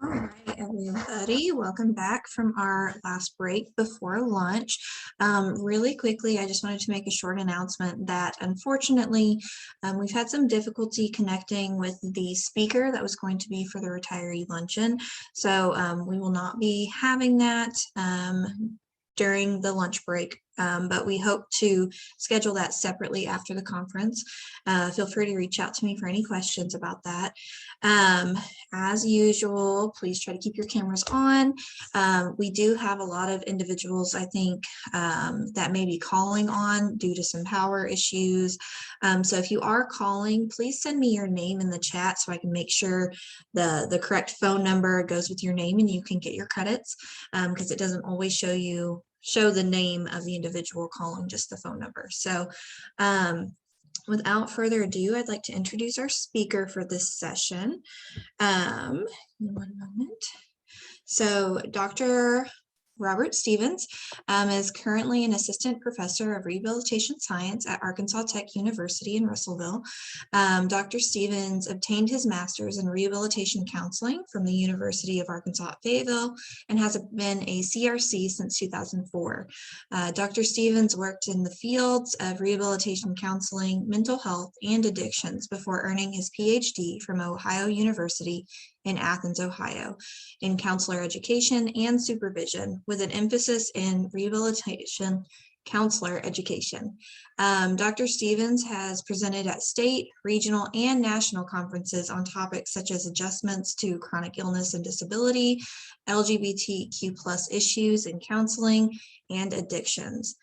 All right, everybody, welcome back from our last break before lunch. Really quickly, I just wanted to make a short announcement that unfortunately, we've had some difficulty connecting with the speaker that was going to be for the retiree luncheon. So we will not be having that during the lunch break, but we hope to schedule that separately after the conference. Feel free to reach out to me for any questions about that. As usual, please try to keep your cameras on. We do have a lot of individuals, I think, that may be calling on due to some power issues. So if you are calling, please send me your name in the chat so I can make sure the correct phone number goes with your name and you can get your credits, because it doesn't always show the name of the individual calling, just the phone number. So without further ado, I'd like to introduce our speaker for this session. In one moment. So Dr. Robert Stevens is currently an assistant professor of rehabilitation science at Arkansas Tech University in Russellville. Dr. Stevens obtained his master's in rehabilitation counseling from the University of Arkansas at Fayetteville and has been a CRC since 2004. Dr. Stevens worked in the fields of rehabilitation counseling, mental health, and addictions before earning his PhD from Ohio University in Athens, Ohio, in counselor education and supervision, with an emphasis in rehabilitation counselor education. Dr. Stevens has presented at state, regional, and national conferences on topics such as adjustments to chronic illness and disability, LGBTQ+ issues in counseling, and addictions.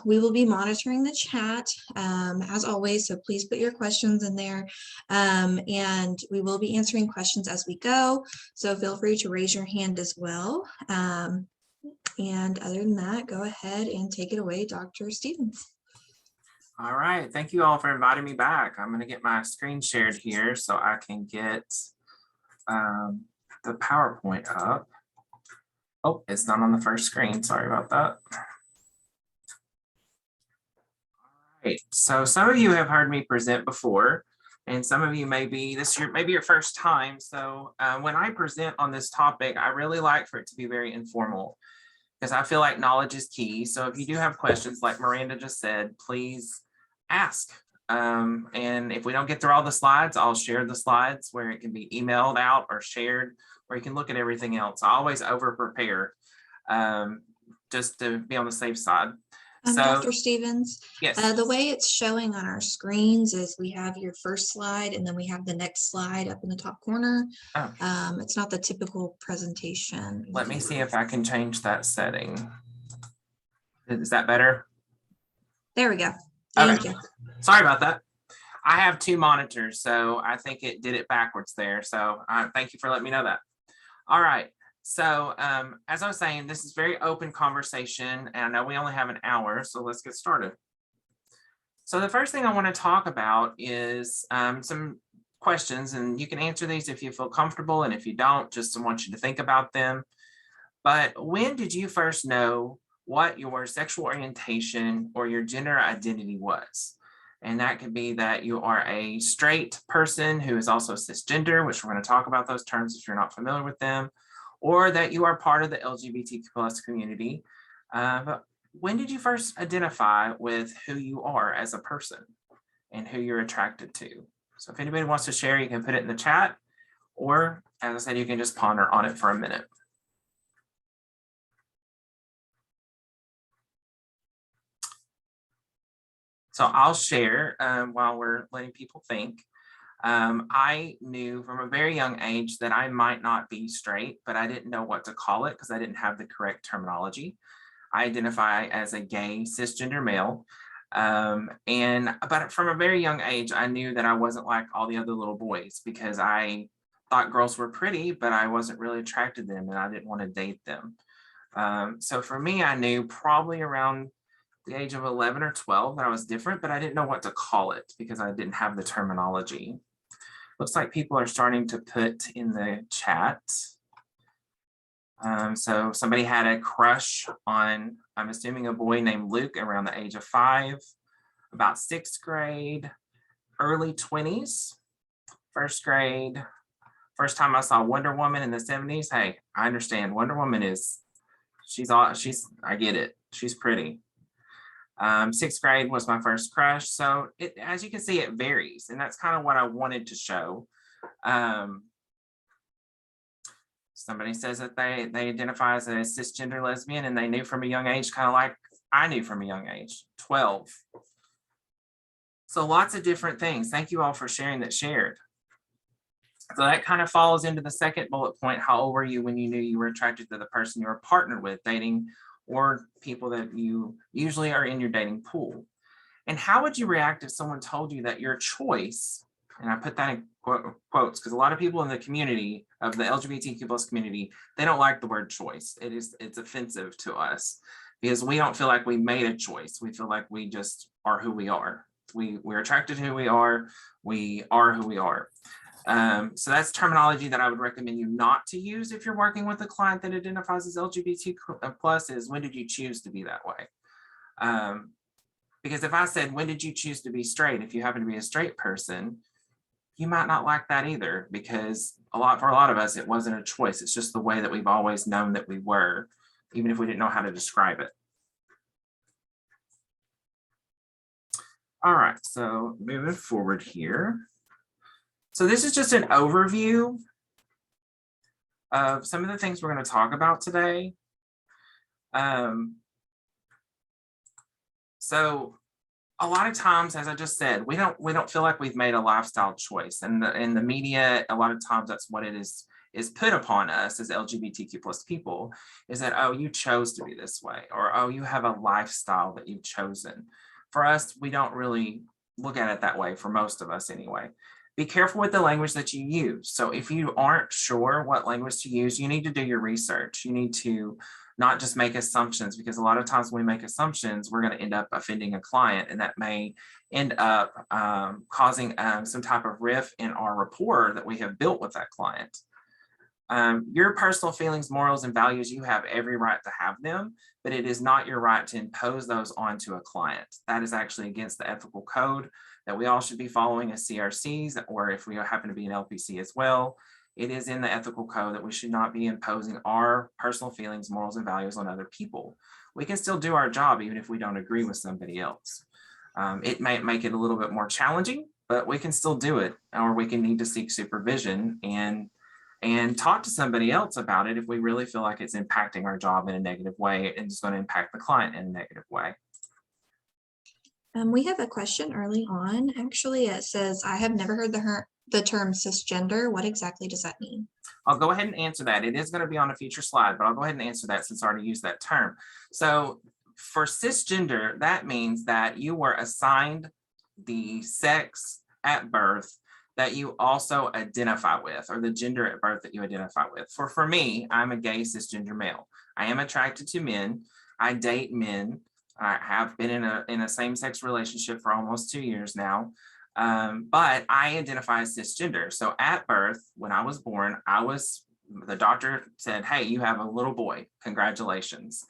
We will be monitoring the chat as always, so please put your questions in there, and we will be answering questions as we go, so feel free to raise your hand as well. And other than that, go ahead and take it away, Dr. Stevens. All right, thank you all for inviting me back. I'm going to get my screen shared here so I can get the PowerPoint up. Oh, it's not on the first screen. Sorry about that. Right. So some of you have heard me present before, and some of you maybe this year, maybe your first time. So when I present on this topic, I really like for it to be very informal because I feel like knowledge is key. So if you do have questions, like Miranda just said, please ask. And if we don't get through all the slides, I'll share the slides where it can be emailed out or shared, or you can look at everything else. I always over prepare just to be on the safe side. So, Dr. Stevens, yes. The way it's showing on our screens is we have your first slide and then we have the next slide up in the top corner. Oh. It's not the typical presentation. Let me see if I can change that setting. Is that better? There we go. Thank you. Sorry about that. I have two monitors, so I think it did it backwards there. So thank you for letting me know that. All right. So as I was saying, this is very open conversation, and I know we only have an hour, so let's get started. So the first thing I want to talk about is some questions, and you can answer these if you feel comfortable, and if you don't, just want you to think about them. But when did you first know what your sexual orientation or your gender identity was? And that could be that you are a straight person who is also cisgender, which we're going to talk about those terms if you're not familiar with them, or that you are part of the LGBTQ+ community. But when did you first identify with who you are as a person and who you're attracted to? So if anybody wants to share, you can put it in the chat, or as I said, you can just ponder on it for a minute. So I'll share while we're letting people think. I knew from a very young age that I might not be straight, but I didn't know what to call it because I didn't have the correct terminology. I identify as a gay cisgender male. But from a very young age, I knew that I wasn't like all the other little boys because I thought girls were pretty, but I wasn't really attracted to them and I didn't want to date them. So for me, I knew probably around the age of 11 or 12 that I was different, but I didn't know what to call it because I didn't have the terminology. Looks like people are starting to put in the chat. So somebody had a crush on, I'm assuming, a boy named Luke around the age of 5, about 6th grade, early 20s, first grade, First time I saw Wonder Woman in the 70s, hey, I understand. Wonder Woman I get it. She's pretty. Sixth grade was my first crush. So as you can see, it varies. And that's kind of what I wanted to show. Somebody says that they identify as a cisgender lesbian, and they knew from a young age, kind of like I knew from a young age, 12. So lots of different things. Thank you all for sharing that shared. So that kind of falls into the second bullet point. How old were you when you knew you were attracted to the person you were partnered with, dating, or people that you usually are in your dating pool? And how would you react if someone told you that your choice, and I put that in quotes because a lot of people in the community of the LGBTQ plus community, they don't like the word choice. It's offensive to us because we don't feel like we made a choice. We feel like we just are who we are. We're attracted to who we are. We are who we are. So that's terminology that I would recommend you not to use if you're working with a client that identifies as LGBT plus, is when did you choose to be that way? Because if I said, when did you choose to be straight? If you happen to be a straight person, you might not like that either, because for a lot of us, it wasn't a choice. It's just the way that we've always known that we were, even if we didn't know how to describe it. All right, so moving forward here. So this is just an overview of some of the things we're going to talk about today. So a lot of times, as I just said, we don't feel like we've made a lifestyle choice, and in the media, a lot of times that's what it is put upon us as LGBTQ plus people, is that, oh, you chose to be this way, or oh, you have a lifestyle that you've chosen. For us, we don't really look at it that way, for most of us anyway. Be careful with the language that you use. So if you aren't sure what language to use, you need to do your research. You need to not just make assumptions, because a lot of times when we make assumptions, we're going to end up offending a client, and that may end up causing some type of rift in our rapport that we have built with that client. Your personal feelings, morals, and values, you have every right to have them, but it is not your right to impose those onto a client. That is actually against the ethical code that we all should be following as CRCs, or if we happen to be an LPC as well. It is in the ethical code that we should not be imposing our personal feelings, morals, and values on other people. We can still do our job even if we don't agree with somebody else. It might make it a little bit more challenging, but we can still do it, or we can need to seek supervision and talk to somebody else about it if we really feel like it's impacting our job in a negative way and it's going to impact the client in a negative way. We have a question early on. Actually, it says, I have never heard the term cisgender. What exactly does that mean? I'll go ahead and answer that. It is going to be on a future slide, but I'll go ahead and answer that since I already used that term. So for cisgender, that means that you were assigned the sex at birth that you also identify with, or the gender at birth that you identify with. For me, I'm a gay cisgender male. I am attracted to men. I date men. I have been in a same-sex relationship for almost 2 years now, but I identify as cisgender. So at birth, when I was born, the doctor said, hey, you have a little boy, congratulations.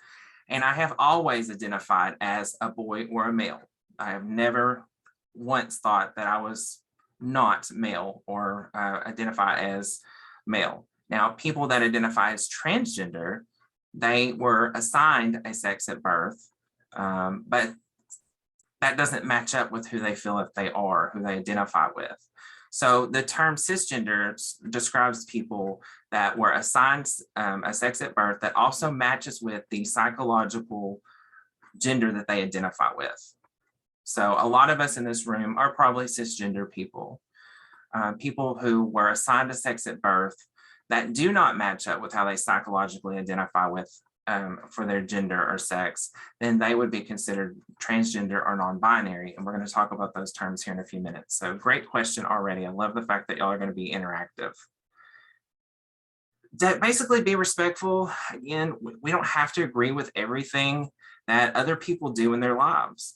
And I have always identified as a boy or a male. I have never once thought that I was not male or identify as male. Now, people that identify as transgender, they were assigned a sex at birth, but that doesn't match up with who they feel that they are, who they identify with. So the term cisgender describes people that were assigned a sex at birth that also matches with the psychological gender that they identify with. So a lot of us in this room are probably cisgender people, people who were assigned a sex at birth that do not match up with how they psychologically identify with for their gender or sex. Then they would be considered transgender or non-binary. And we're going to talk about those terms here in a few minutes. So great question already. I love the fact that y'all are going to be interactive. Basically be respectful. Again, we don't have to agree with everything that other people do in their lives.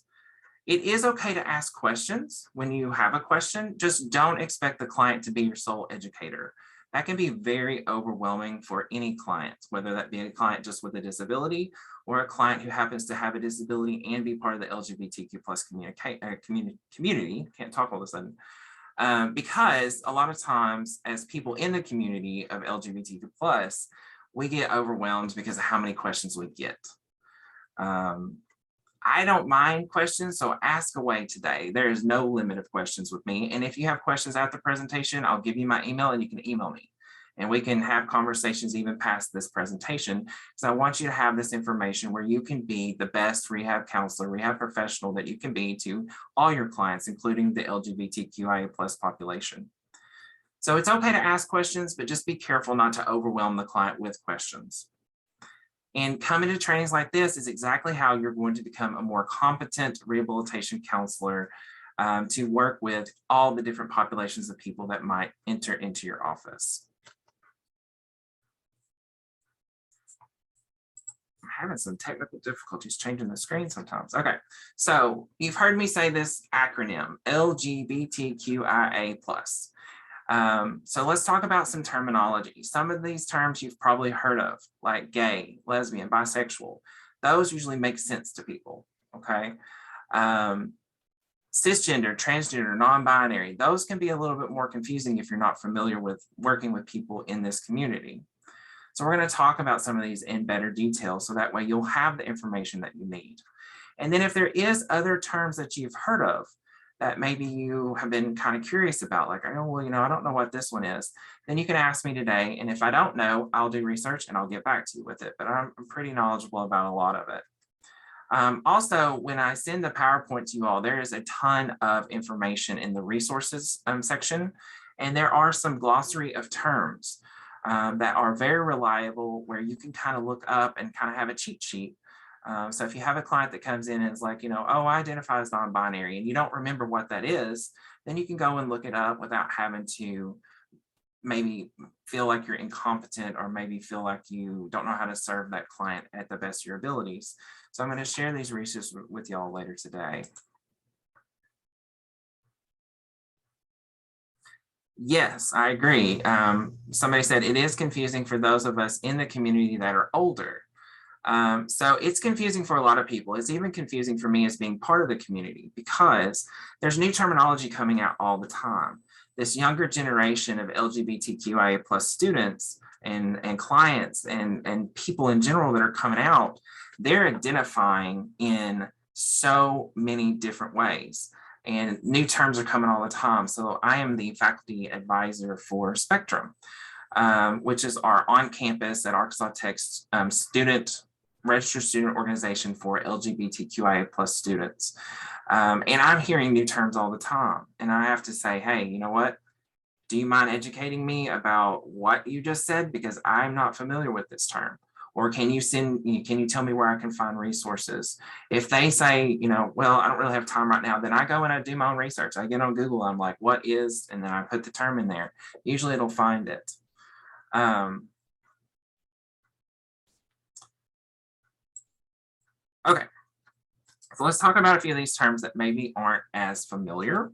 It is okay to ask questions when you have a question. Just don't expect the client to be your sole educator. That can be very overwhelming for any client, whether that be a client just with a disability or a client who happens to have a disability and be part of the LGBTQ plus community. Can't talk all of a sudden. Because a lot of times as people in the community of LGBTQ+, we get overwhelmed because of how many questions we get. I don't mind questions, so ask away today. There is no limit of questions with me. And if you have questions after the presentation, I'll give you my email and you can email me. And we can have conversations even past this presentation. So I want you to have this information where you can be the best rehab counselor, rehab professional that you can be to all your clients, including the LGBTQIA+ population. So it's okay to ask questions, but just be careful not to overwhelm the client with questions. And coming to trainings like this is exactly how you're going to become a more competent rehabilitation counselor to work with all the different populations of people that might enter into your office. I'm having some technical difficulties changing the screen sometimes. Okay, so you've heard me say this acronym, LGBTQIA+. So let's talk about some terminology. Some of these terms you've probably heard of, like gay, lesbian, bisexual. Those usually make sense to people, okay? Cisgender, transgender, non-binary, those can be a little bit more confusing if you're not familiar with working with people in this community. So we're going to talk about some of these in better detail so that way you'll have the information that you need. And then if there is other terms that you've heard of, that maybe you have been kind of curious about, like, oh, well, I don't know what this one is, then you can ask me today. And if I don't know, I'll do research and I'll get back to you with it. But I'm pretty knowledgeable about a lot of it. Also, when I send the PowerPoint to you all, there is a ton of information in the resources section. And there are some glossary of terms that are very reliable where you can kind of look up and kind of have a cheat sheet. So if you have a client that comes in and is like, oh, I identify as non-binary, and you don't remember what that is, then you can go and look it up without having to maybe feel like you're incompetent or maybe feel like you don't know how to serve that client at the best of your abilities. So I'm going to share these resources with y'all later today. Yes, I agree. Somebody said it is confusing for those of us in the community that are older. So it's confusing for a lot of people. It's even confusing for me as being part of the community because there's new terminology coming out all the time. This younger generation of LGBTQIA+ students and clients and people in general that are coming out, they're identifying in so many different ways. And new terms are coming all the time. So I am the faculty advisor for Spectrum, which is our on-campus at Arkansas Tech registered student organization for LGBTQIA+ students. And I'm hearing new terms all the time. And I have to say, hey, you know what? Do you mind educating me about what you just said? Because I'm not familiar with this term. Or can you tell me where I can find resources? If they say, well, I don't really have time right now, then I go and I do my own research. I get on Google, I'm like, what is, and then I put the term in there. Usually it'll find it. Okay, so let's talk about a few of these terms that maybe aren't as familiar.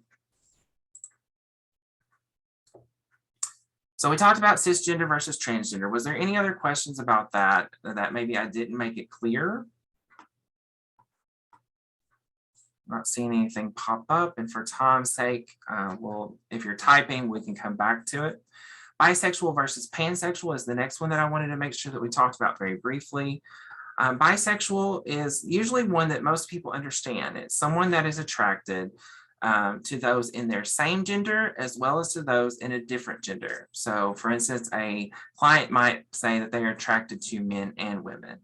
So we talked about cisgender versus transgender. Was there any other questions about that maybe I didn't make it clear? I'm not seeing anything pop up, and for time's sake, well, if you're typing, we can come back to it. Bisexual versus pansexual is the next one that I wanted to make sure that we talked about very briefly. Bisexual is usually one that most people understand. It's someone that is attracted to those in their same gender as well as to those in a different gender. So for instance, a client might say that they are attracted to men and women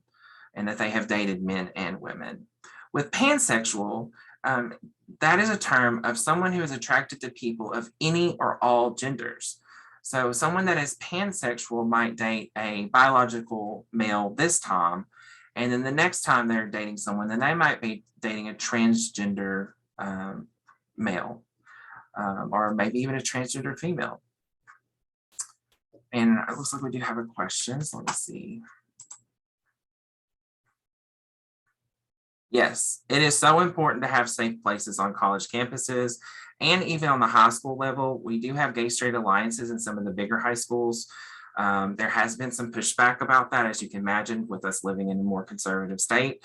and that they have dated men and women. With pansexual, that is a term of someone who is attracted to people of any or all genders. So someone that is pansexual might date a biological male this time, and then the next time they're dating someone, then they might be dating a transgender male, or maybe even a transgender female. And it looks like we do have a question, so let me see. Yes, it is so important to have safe places on college campuses and even on the high school level. We do have gay straight alliances in some of the bigger high schools. There has been some pushback about that, as you can imagine, with us living in a more conservative state.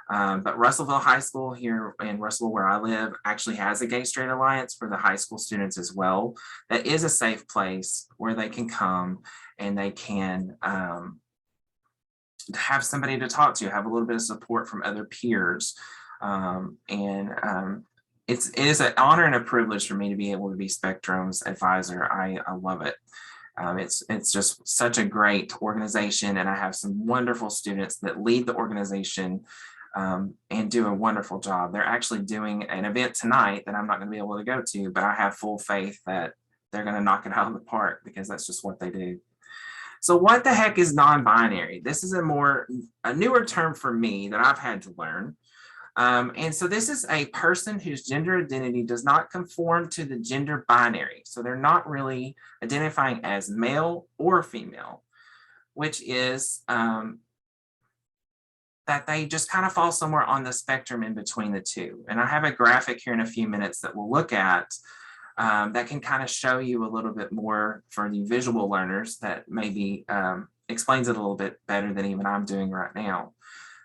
But Russellville High School here in Russellville, where I live, actually has a gay straight alliance for the high school students as well. That is a safe place where they can come and they can have somebody to talk to, have a little bit of support from other peers. It is an honor and a privilege for me to be able to be Spectrum's advisor. I love it. It's just such a great organization, and I have some wonderful students that lead the organization and do a wonderful job. They're actually doing an event tonight that I'm not going to be able to go to, but I have full faith that they're going to knock it out of the park because that's just what they do. So what the heck is non-binary? This is a newer term for me that I've had to learn. And so this is a person whose gender identity does not conform to the gender binary. So they're not really identifying as male or female, which is that they just kind of fall somewhere on the spectrum in between the two. And I have a graphic here in a few minutes that we'll look at that can kind of show you a little bit more for the visual learners that maybe explains it a little bit better than even I'm doing right now.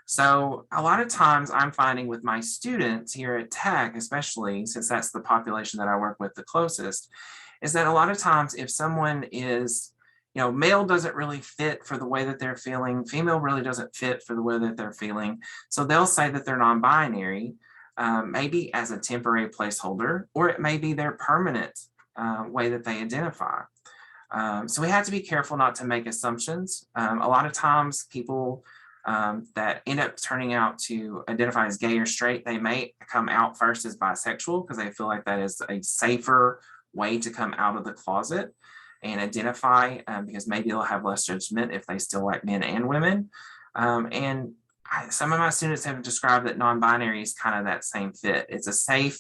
So a lot of times I'm finding with my students here at Tech, especially since that's the population that I work with the closest, is that a lot of times if someone is, male doesn't really fit for the way that they're feeling, female really doesn't fit for the way that they're feeling. So they'll say that they're non-binary, maybe as a temporary placeholder, or it may be their permanent way that they identify. So we have to be careful not to make assumptions. A lot of times people that end up turning out to identify as gay or straight, they may come out first as bisexual because they feel like that is a safer way to come out of the closet and identify, because maybe they'll have less judgment if they still like men and women. Some of my students have described that non-binary is kind of that same fit. It's a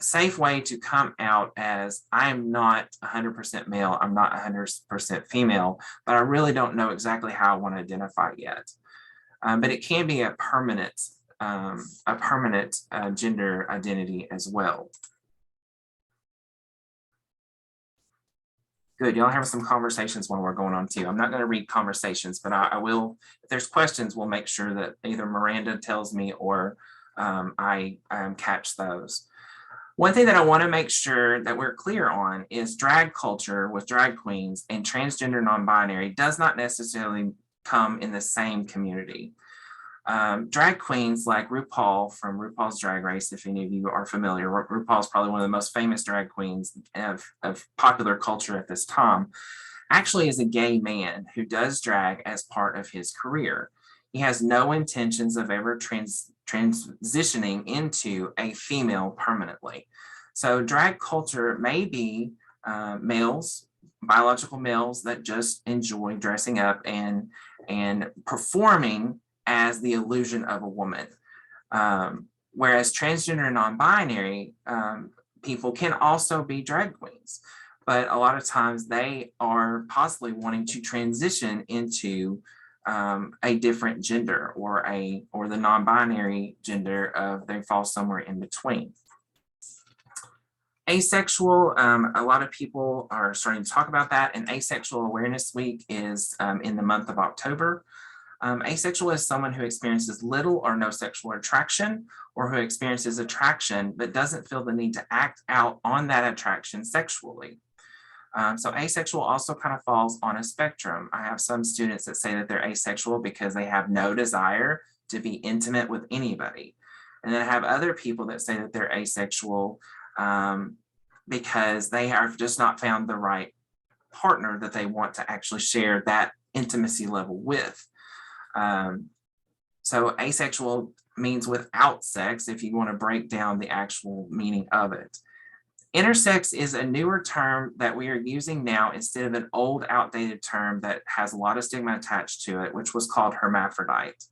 safe way to come out as I am not 100% male, I'm not 100% female, but I really don't know exactly how I want to identify yet. But it can be a permanent gender identity as well. Good, y'all have some conversations when we're going on too. I'm not going to read conversations, but I will, if there's questions, we'll make sure that either Miranda tells me or I catch those. One thing that I want to make sure that we're clear on is drag culture with drag queens and transgender non-binary does not necessarily come in the same community. Drag queens like RuPaul from RuPaul's Drag Race, if any of you are familiar, RuPaul is probably one of the most famous drag queens of popular culture at this time, actually is a gay man who does drag as part of his career. He has no intentions of ever transitioning into a female permanently. So drag culture may be males, biological males that just enjoy dressing up and performing as the illusion of a woman. Whereas transgender and non-binary people can also be drag queens, but a lot of times they are possibly wanting to transition into a different gender or the non-binary gender of they fall somewhere in between. Asexual, a lot of people are starting to talk about that, and Asexual Awareness Week is in the month of October. Asexual is someone who experiences little or no sexual attraction, or who experiences attraction but doesn't feel the need to act out on that attraction sexually. So asexual also kind of falls on a spectrum. I have some students that say that they're asexual because they have no desire to be intimate with anybody. And then I have other people that say that they're asexual because they have just not found the right partner that they want to actually share that intimacy level with. So asexual means without sex, if you want to break down the actual meaning of it. Intersex is a newer term that we are using now instead of an old outdated term that has a lot of stigma attached to it, which was called hermaphrodite.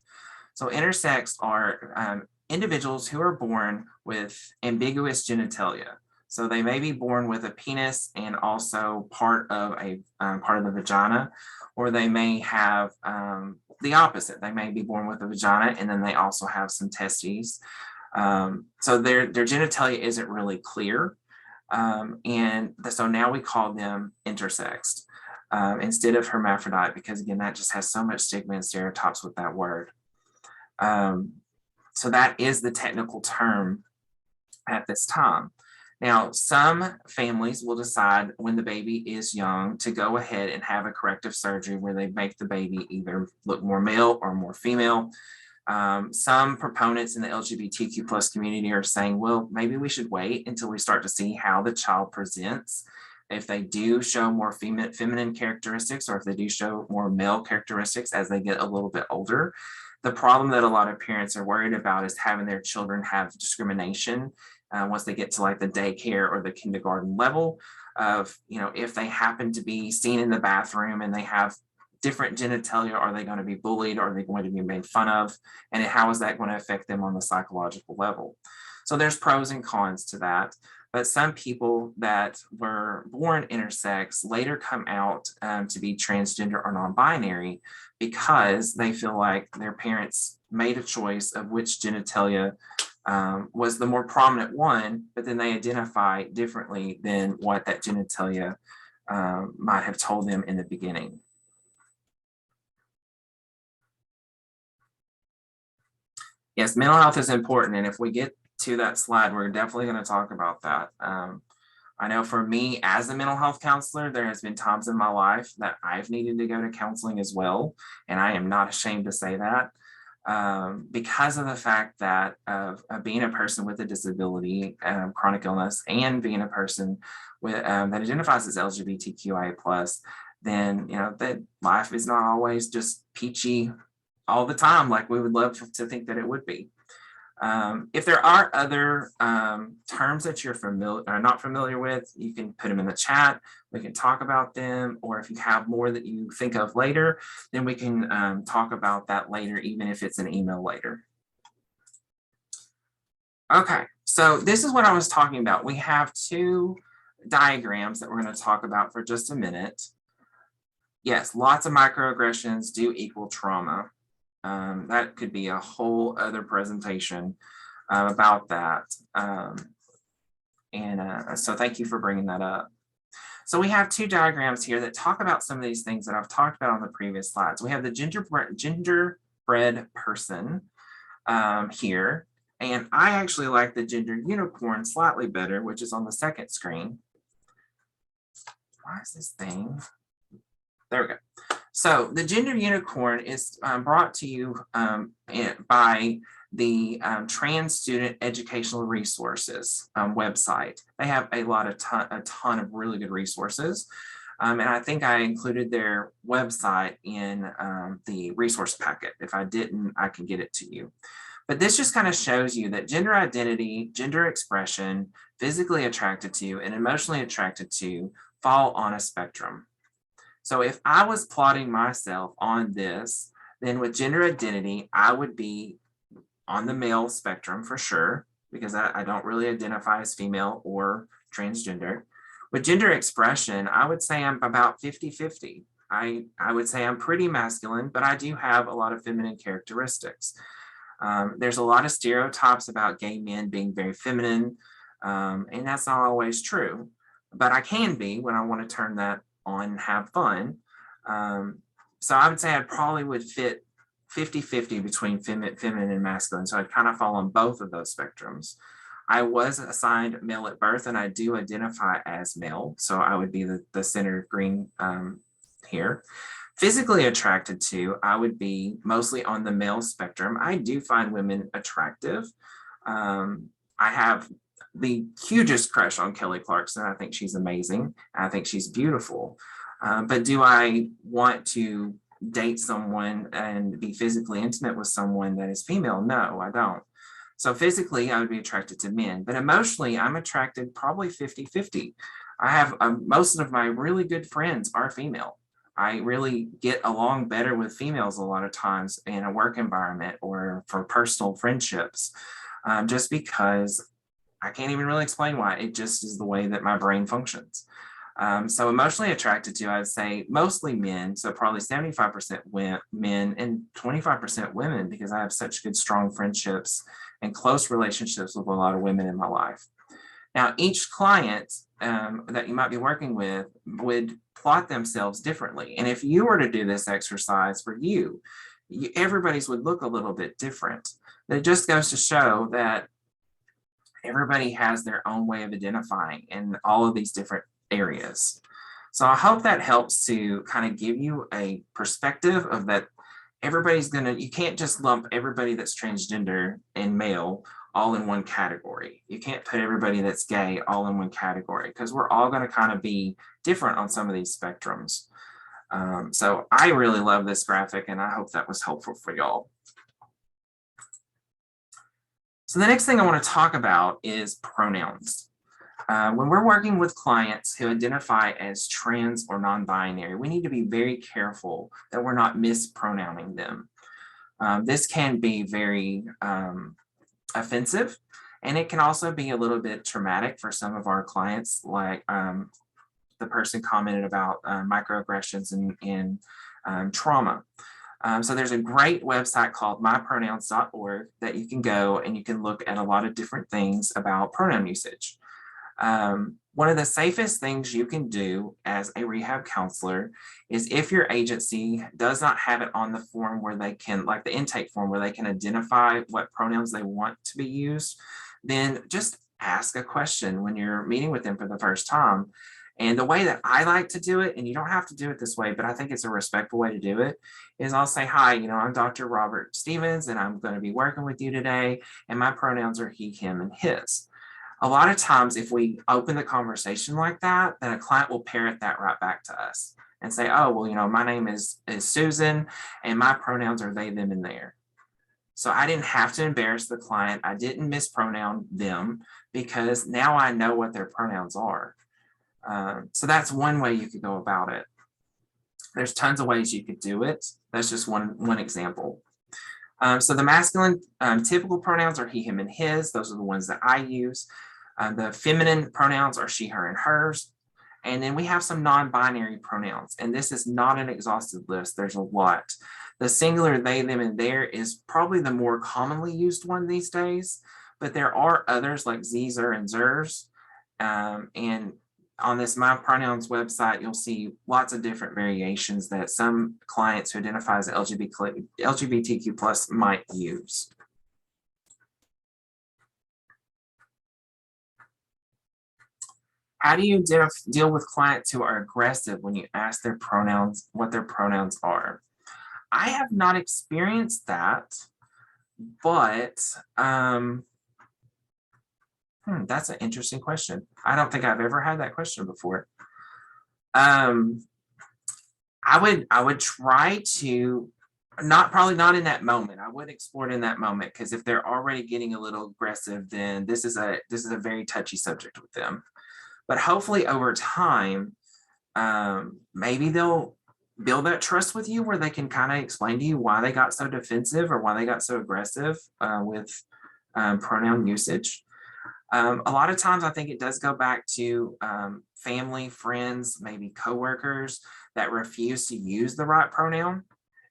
So intersex are individuals who are born with ambiguous genitalia. So they may be born with a penis and also part of the vagina, or they may have the opposite. They may be born with a vagina and then they also have some testes. So their genitalia isn't really clear. So now we call them intersexed instead of hermaphrodite, because again, that just has so much stigma and stereotypes with that word. So that is the technical term at this time. Now, some families will decide when the baby is young to go ahead and have a corrective surgery where they make the baby either look more male or more female. Some proponents in the LGBTQ plus community are saying, well, maybe we should wait until we start to see how the child presents. If they do show more feminine characteristics, or if they do show more male characteristics as they get a little bit older. The problem that a lot of parents are worried about is having their children have discrimination once they get to like the daycare or the kindergarten level of, if they happen to be seen in the bathroom and they have different genitalia, are they going to be bullied? Are they going to be made fun of? And how is that going to affect them on the psychological level? So there's pros and cons to that. But some people that were born intersex later come out to be transgender or non-binary because they feel like their parents made a choice of which genitalia was the more prominent one, but then they identify differently than what that genitalia might have told them in the beginning. Yes, mental health is important. And if we get to that slide, we're definitely going to talk about that. I know for me as a mental health counselor, there has been times in my life that I've needed to go to counseling as well. And I am not ashamed to say that because of the fact that of being a person with a disability, chronic illness, and being a person with that identifies as LGBTQIA+, then, that life is not always just peachy all the time like we would love to think that it would be. If there are other terms that you're not familiar with, you can put them in the chat. We can talk about them, or if you have more that you think of later, then we can talk about that later, even if it's an email later. Okay, so this is what I was talking about. We have two diagrams that we're going to talk about for just a minute. Yes, lots of microaggressions do equal trauma. That could be a whole other presentation about that. So thank you for bringing that up. So we have two diagrams here that talk about some of these things that I've talked about on the previous slides. We have the genderbread person here, and I actually like the gender unicorn slightly better, which is on the second screen. Why is this thing? There we go. So the gender unicorn is brought to you by the Trans Student Educational Resources website. They have a ton of really good resources. And I think I included their website in the resource packet. If I didn't, I can get it to you. But this just kind of shows you that gender identity, gender expression, physically attracted to, and emotionally attracted to fall on a spectrum. So if I was plotting myself on this, then with gender identity, I would be on the male spectrum for sure, because I don't really identify as female or transgender. With gender expression, I would say I'm about 50-50. I would say I'm pretty masculine, but I do have a lot of feminine characteristics. There's a lot of stereotypes about gay men being very feminine, and that's not always true, but I can be when I want to turn that on and have fun. So I would say I probably would fit 50-50 between feminine and masculine. So I'd kind of fall on both of those spectrums. I was assigned male at birth, and I do identify as male. So I would be the center green here. Physically attracted to, I would be mostly on the male spectrum. I do find women attractive. I have the hugest crush on Kelly Clarkson. I think she's amazing. I think she's beautiful. But do I want to date someone and be physically intimate with someone that is female? No, I don't. So physically, I would be attracted to men, but emotionally, I'm attracted probably 50-50. I have most of my really good friends are female. I really get along better with females a lot of times in a work environment or for personal friendships, just because I can't even really explain why. It just is the way that my brain functions. So emotionally attracted to, I'd say mostly men, so probably 75% men and 25% women, because I have such good, strong friendships and close relationships with a lot of women in my life. Now, each client that you might be working with would plot themselves differently. And if you were to do this exercise for you, everybody's would look a little bit different. It just goes to show that everybody has their own way of identifying in all of these different areas. So I hope that helps to kind of give you a perspective of that you can't just lump everybody that's transgender and male all in one category. You can't put everybody that's gay all in one category because we're all going to kind of be different on some of these spectrums. So I really love this graphic and I hope that was helpful for y'all. So the next thing I want to talk about is pronouns. When we're working with clients who identify as trans or non-binary, we need to be very careful that we're not mispronouncing them. This can be very offensive, and it can also be a little bit traumatic for some of our clients, like the person commented about microaggressions and trauma. So there's a great website called mypronouns.org that you can go and you can look at a lot of different things about pronoun usage. One of the safest things you can do as a rehab counselor is if your agency does not have it on the form where they can, like the intake form, where they can identify what pronouns they want to be used, then just ask a question when you're meeting with them for the first time. And the way that I like to do it, and you don't have to do it this way, but I think it's a respectful way to do it, is I'll say, hi, I'm Dr. Robert Stevens, and I'm going to be working with you today, and my pronouns are he, him, and his. A lot of times, if we open the conversation like that, then a client will parrot that right back to us and say, oh, well, my name is Susan, and my pronouns are they, them, and their. So I didn't have to embarrass the client. I didn't mispronoun them because now I know what their pronouns are. So that's one way you could go about it. There's tons of ways you could do it. That's just one example. So the masculine typical pronouns are he, him, and his. Those are the ones that I use. The feminine pronouns are she, her, and hers. And then we have some non-binary pronouns. And this is not an exhaustive list. There's a lot. The singular they, them, and their is probably the more commonly used one these days. But there are others like ze, zer, and zers. And on this My Pronouns website, you'll see lots of different variations that some clients who identify as LGBTQ plus might use. How do you deal with clients who are aggressive when you ask their pronouns, what their pronouns are? I have not experienced that, but that's an interesting question. I don't think I've ever had that question before. I would try to probably not in that moment. I would explore it in that moment because if they're already getting a little aggressive, then this is a very touchy subject with them. But hopefully over time, maybe they'll build that trust with you where they can kind of explain to you why they got so defensive or why they got so aggressive with pronoun usage. A lot of times I think it does go back to family, friends, maybe coworkers that refuse to use the right pronoun.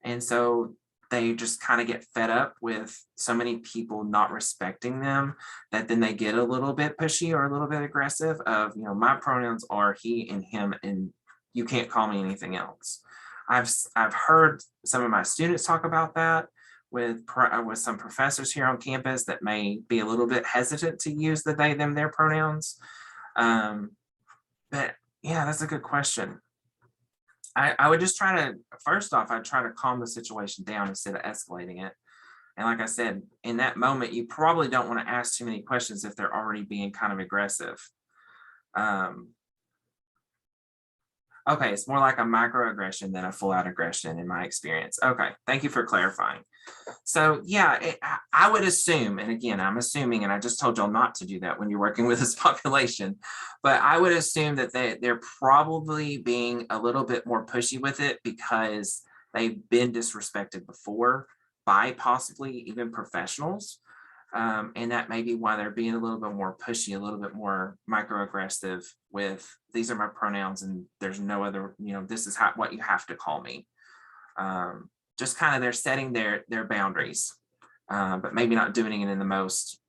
And so they just kind of get fed up with so many people not respecting them that then they get a little bit pushy or a little bit aggressive of, my pronouns are he and him and you can't call me anything else. I've heard some of my students talk about that with some professors here on campus that may be a little bit hesitant to use the they, them, their pronouns. But yeah, that's a good question. I would just first off, I'd try to calm the situation down instead of escalating it. And like I said, in that moment, you probably don't want to ask too many questions if they're already being kind of aggressive. Okay, it's more like a microaggression than a full-out aggression in my experience. Okay, thank you for clarifying. So yeah, I would assume, and again, I'm assuming, and I just told y'all not to do that when you're working with this population, but I would assume that they're probably being a little bit more pushy with it because they've been disrespected before by possibly even professionals. And that may be why they're being a little bit more pushy, a little bit more microaggressive with these are my pronouns and there's no other, this is what you have to call me. Just kind of they're setting their boundaries, but maybe not doing it in the most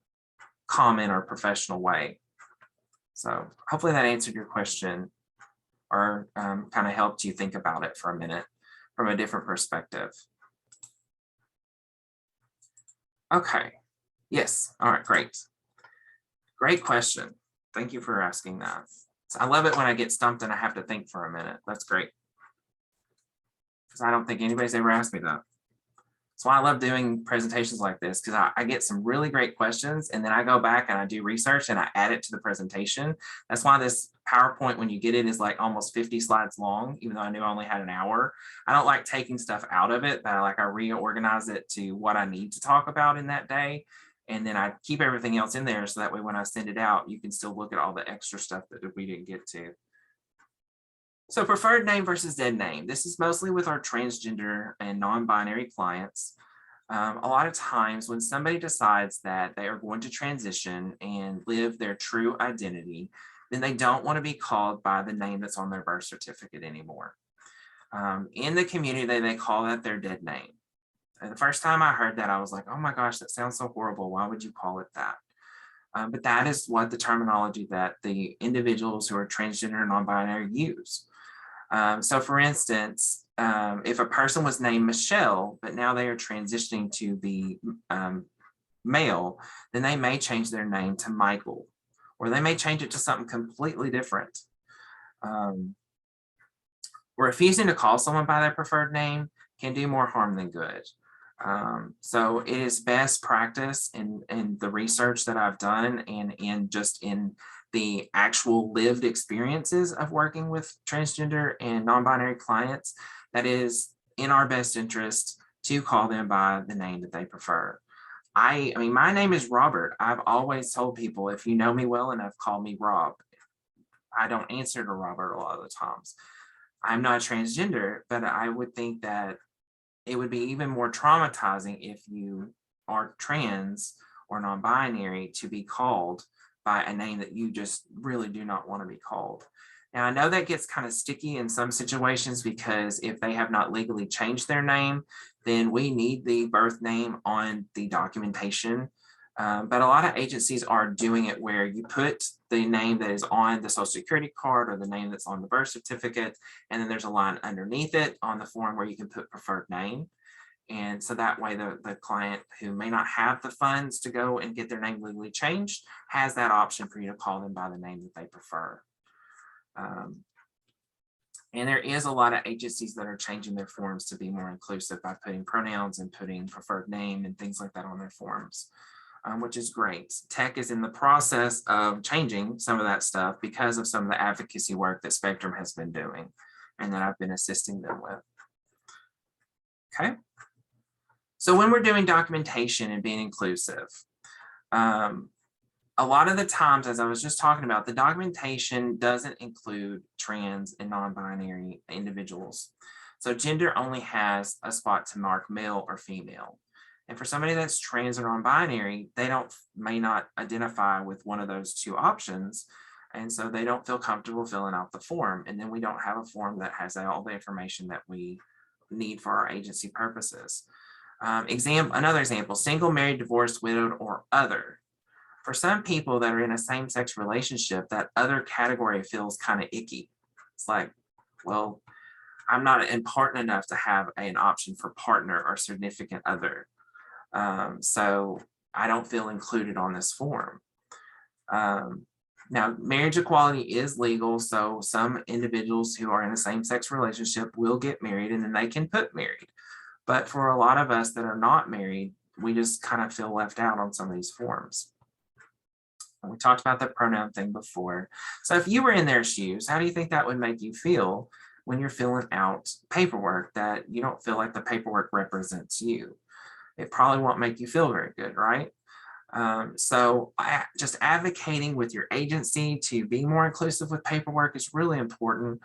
common or professional way. So hopefully that answered your question or kind of helped you think about it for a minute from a different perspective. Okay. Yes. All right. Great. Great question. Thank you for asking that. I love it when I get stumped and I have to think for a minute. That's great. Because I don't think anybody's ever asked me that. That's why I love doing presentations like this, because I get some really great questions and then I go back and I do research and I add it to the presentation. That's why this PowerPoint, when you get it, is like almost 50 slides long, even though I knew I only had an hour. I don't like taking stuff out of it, but I reorganize it to what I need to talk about in that day. And then I keep everything else in there so that way when I send it out, you can still look at all the extra stuff that we didn't get to. So preferred name versus dead name. This is mostly with our transgender and non-binary clients. A lot of times when somebody decides that they are going to transition and live their true identity, then they don't want to be called by the name that's on their birth certificate anymore. In the community, they call that their dead name. And the first time I heard that, I was like, oh my gosh, that sounds so horrible. Why would you call it that? But that is what the terminology that the individuals who are transgender and non-binary use. So for instance, if a person was named Michelle, but now they are transitioning to be male, then they may change their name to Michael, or they may change it to something completely different. Refusing to call someone by their preferred name can do more harm than good. So it is best practice in the research that I've done and in the actual lived experiences of working with transgender and non-binary clients, that is in our best interest to call them by the name that they prefer. I mean, my name is Robert. I've always told people, if you know me well enough, call me Rob. I don't answer to Robert a lot of the times. I'm not transgender, but I would think that it would be even more traumatizing if you are trans or non-binary to be called by a name that you just really do not want to be called. Now, I know that gets kind of sticky in some situations because if they have not legally changed their name, then we need the birth name on the documentation. But a lot of agencies are doing it where you put the name that is on the Social Security card or the name that's on the birth certificate, and then there's a line underneath it on the form where you can put preferred name. And so that way the client who may not have the funds to go and get their name legally changed has that option for you to call them by the name that they prefer. And there is a lot of agencies that are changing their forms to be more inclusive by putting pronouns and putting preferred name and things like that on their forms, which is great. Tech is in the process of changing some of that stuff because of some of the advocacy work that Spectrum has been doing and that I've been assisting them with. Okay. So when we're doing documentation and being inclusive, a lot of the times, as I was just talking about, the documentation doesn't include trans and non-binary individuals. So gender only has a spot to mark male or female. And for somebody that's trans or non-binary, they may not identify with one of those two options. And so they don't feel comfortable filling out the form. And then we don't have a form that has all the information that we need for our agency purposes. Another example, single, married, divorced, widowed, or other. For some people that are in a same-sex relationship, that other category feels kind of icky. It's like, well, I'm not important enough to have an option for partner or significant other. So I don't feel included on this form. Now, marriage equality is legal, so some individuals who are in a same-sex relationship will get married and then they can put married. But for a lot of us that are not married, we just kind of feel left out on some of these forms. We talked about the pronoun thing before. So if you were in their shoes, how do you think that would make you feel when you're filling out paperwork that you don't feel like the paperwork represents you? It probably won't make you feel very good, right? So just advocating with your agency to be more inclusive with paperwork is really important.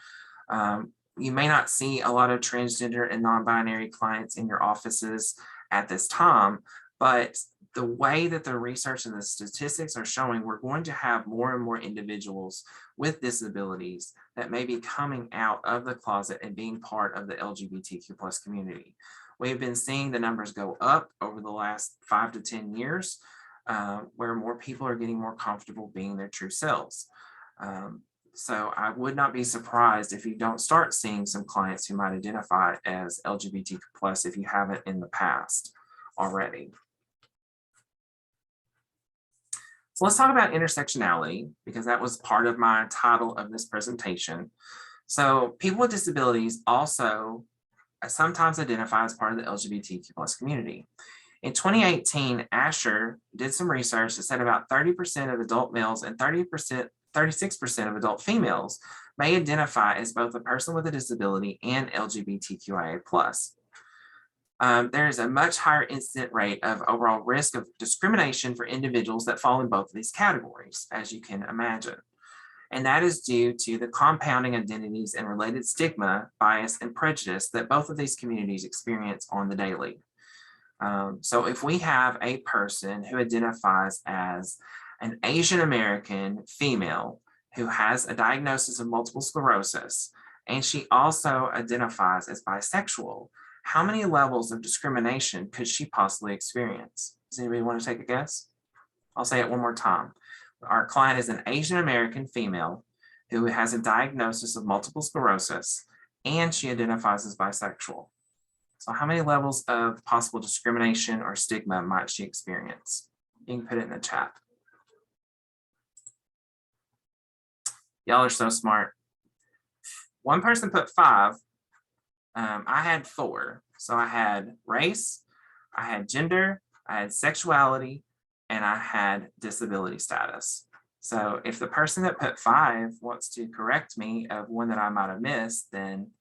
You may not see a lot of transgender and non-binary clients in your offices at this time, but the way that the research and the statistics are showing, we're going to have more and more individuals with disabilities that may be coming out of the closet and being part of the LGBTQ plus community. We've been seeing the numbers go up over the last 5 to 10 years, where more people are getting more comfortable being their true selves. So I would not be surprised if you don't start seeing some clients who might identify as LGBTQ plus if you haven't in the past already. So let's talk about intersectionality, because that was part of my title of this presentation. So people with disabilities also sometimes identify as part of the LGBTQ+ community. In 2018, Asher did some research that said about 30% of adult males and 36% of adult females may identify as both a person with a disability and LGBTQIA+. There is a much higher incident rate of overall risk of discrimination for individuals that fall in both of these categories, as you can imagine. And that is due to the compounding identities and related stigma, bias, and prejudice that both of these communities experience on the daily. So if we have a person who identifies as an Asian American female who has a diagnosis of multiple sclerosis, and she also identifies as bisexual, how many levels of discrimination could she possibly experience? Does anybody want to take a guess? I'll say it one more time. Our client is an Asian American female who has a diagnosis of multiple sclerosis, and she identifies as bisexual. So how many levels of possible discrimination or stigma might she experience? You can put it in the chat. Y'all are so smart. One person put 5. I had 4. So I had race, I had gender, I had sexuality, and I had disability status. So if the person that put 5 wants to correct me of one that I might have missed, then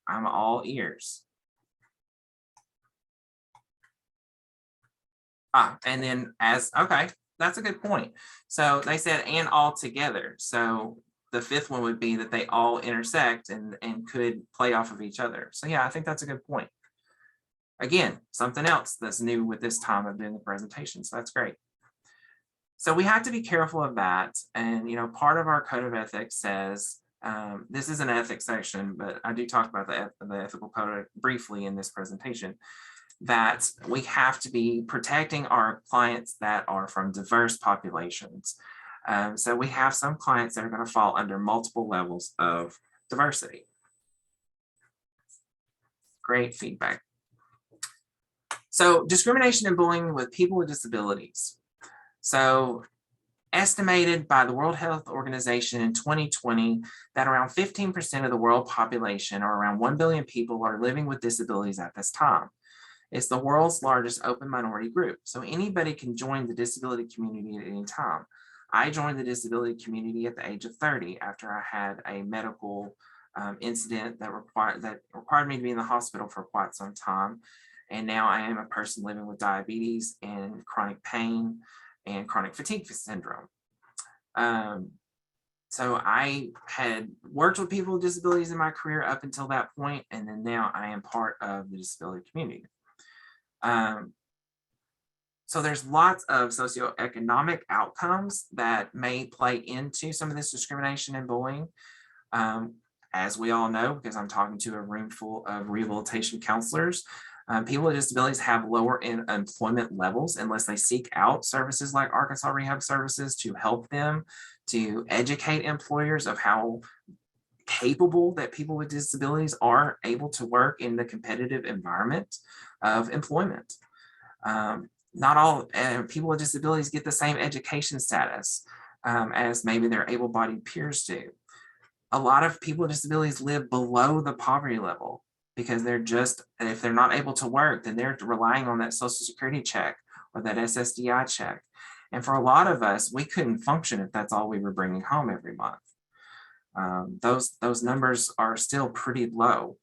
I'm all ears. And then okay, that's a good point. So they said and all together. So the 5th one would be that they all intersect and could play off of each other. So yeah, I think that's a good point. Again, something else that's new with this time of doing the presentation. So that's great. So we have to be careful of that. And, part of our code of ethics says, this is an ethics section, but I do talk about the ethical code briefly in this presentation, that we have to be protecting our clients that are from diverse populations. So we have some clients that are going to fall under multiple levels of diversity. Great feedback. So discrimination and bullying with people with disabilities. So estimated by the World Health Organization in 2020 that around 15% of the world population, or around 1 billion people, are living with disabilities at this time. It's the world's largest open minority group. So anybody can join the disability community at any time. I joined the disability community at the age of 30 after I had a medical incident that required me to be in the hospital for quite some time. And now I am a person living with diabetes and chronic pain and chronic fatigue syndrome. So I had worked with people with disabilities in my career up until that point, and then now I am part of the disability community. So there's lots of socioeconomic outcomes that may play into some of this discrimination and bullying. As we all know, because I'm talking to a room full of rehabilitation counselors, people with disabilities have lower employment levels unless they seek out services like Arkansas Rehab Services to help them to educate employers of how capable that people with disabilities are able to work in the competitive environment of employment. Not all people with disabilities get the same education status as maybe their able-bodied peers do. A lot of people with disabilities live below the poverty level because if they're not able to work, then they're relying on that Social Security check or that SSDI check. And for a lot of us, we couldn't function if that's all we were bringing home every month. Those numbers are still pretty low.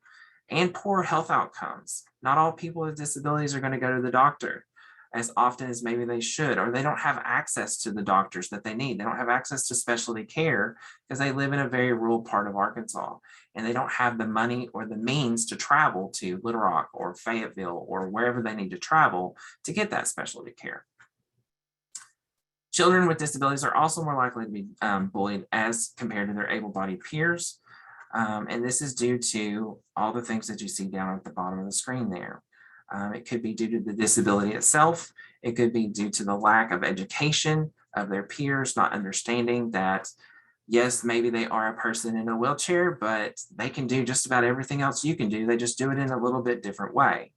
And poor health outcomes. Not all people with disabilities are going to go to the doctor as often as maybe they should, or they don't have access to the doctors that they need. They don't have access to specialty care because they live in a very rural part of Arkansas, and they don't have the money or the means to travel to Little Rock or Fayetteville or wherever they need to travel to get that specialty care. Children with disabilities are also more likely to be bullied as compared to their able-bodied peers. And this is due to all the things that you see down at the bottom of the screen there. It could be due to the disability itself. It could be due to the lack of education of their peers, not understanding that, yes, maybe they are a person in a wheelchair, but they can do just about everything else you can do. They just do it in a little bit different way.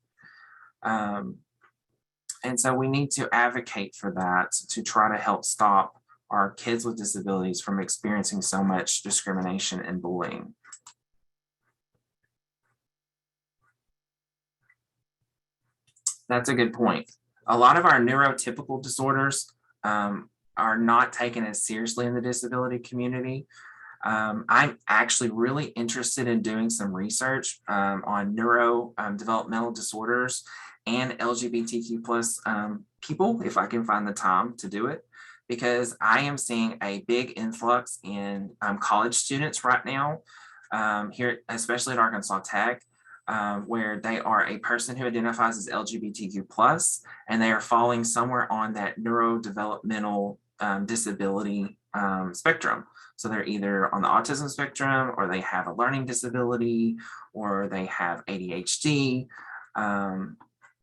And so we need to advocate for that to try to help stop our kids with disabilities from experiencing so much discrimination and bullying. That's a good point. A lot of our neurotypical disorders are not taken as seriously in the disability community. I'm actually really interested in doing some research on developmental disorders and LGBTQ plus people, if I can find the time to do it, because I am seeing a big influx in college students right now here, especially at Arkansas Tech, where they are a person who identifies as LGBTQ plus, and they are falling somewhere on that neurodevelopmental disability spectrum. So they're either on the autism spectrum, or they have a learning disability, or they have ADHD.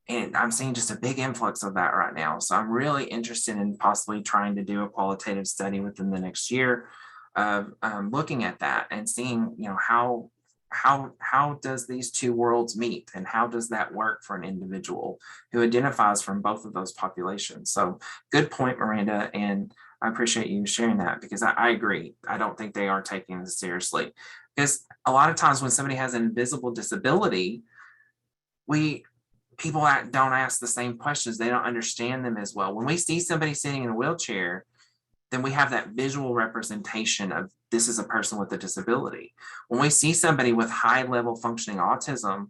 And I'm seeing just a big influx of that right now. So I'm really interested in possibly trying to do a qualitative study within the next year of looking at that and seeing, how does these two worlds meet, and how does that work for an individual who identifies from both of those populations. So good point, Miranda, and I appreciate you sharing that, because I agree. I don't think they are taking this seriously, because a lot of times when somebody has an invisible disability, people don't ask the same questions. They don't understand them as well. When we see somebody sitting in a wheelchair, then we have that visual representation of this is a person with a disability. When we see somebody with high level functioning autism,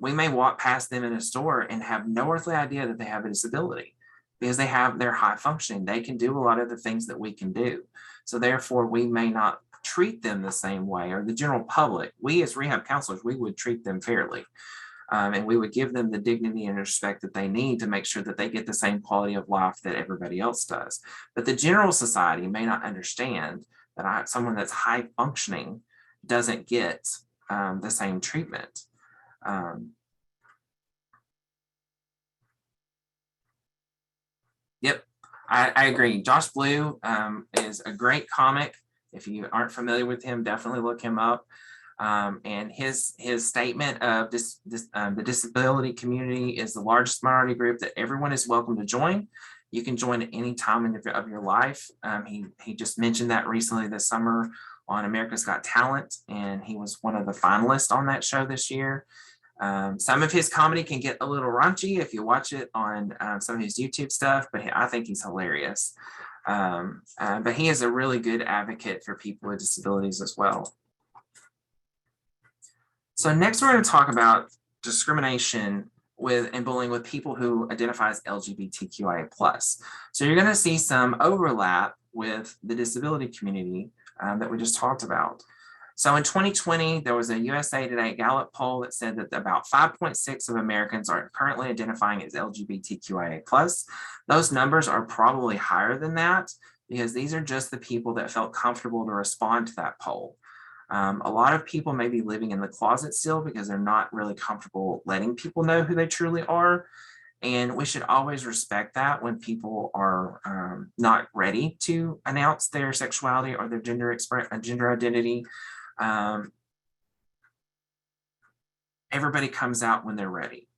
we may walk past them in a store and have no earthly idea that they have a disability, because they're high functioning. They can do a lot of the things that we can do. So therefore, we may not treat them the same way, or the general public. We as rehab counselors, we would treat them fairly. And we would give them the dignity and respect that they need to make sure that they get the same quality of life that everybody else does. But the general society may not understand that someone that's high functioning doesn't get the same treatment. Yep, I agree. Josh Blue is a great comic. If you aren't familiar with him, definitely look him up. And his statement of the disability community is the largest minority group that everyone is welcome to join. You can join at any time of your life. He just mentioned that recently this summer on America's Got Talent, and he was one of the finalists on that show this year. Some of his comedy can get a little raunchy if you watch it on some of his YouTube stuff, but I think he's hilarious. But he is a really good advocate for people with disabilities as well. So next we're going to talk about discrimination and bullying with people who identify as LGBTQIA+. So you're going to see some overlap with the disability community that we just talked about. So in 2020, there was a USA Today Gallup poll that said that about 5.6 of Americans are currently identifying as LGBTQIA+. Those numbers are probably higher than that, because these are just the people that felt comfortable to respond to that poll. A lot of people may be living in the closet still because they're not really comfortable letting people know who they truly are. And we should always respect that when people are not ready to announce their sexuality or their gender identity. Everybody comes out when they're ready.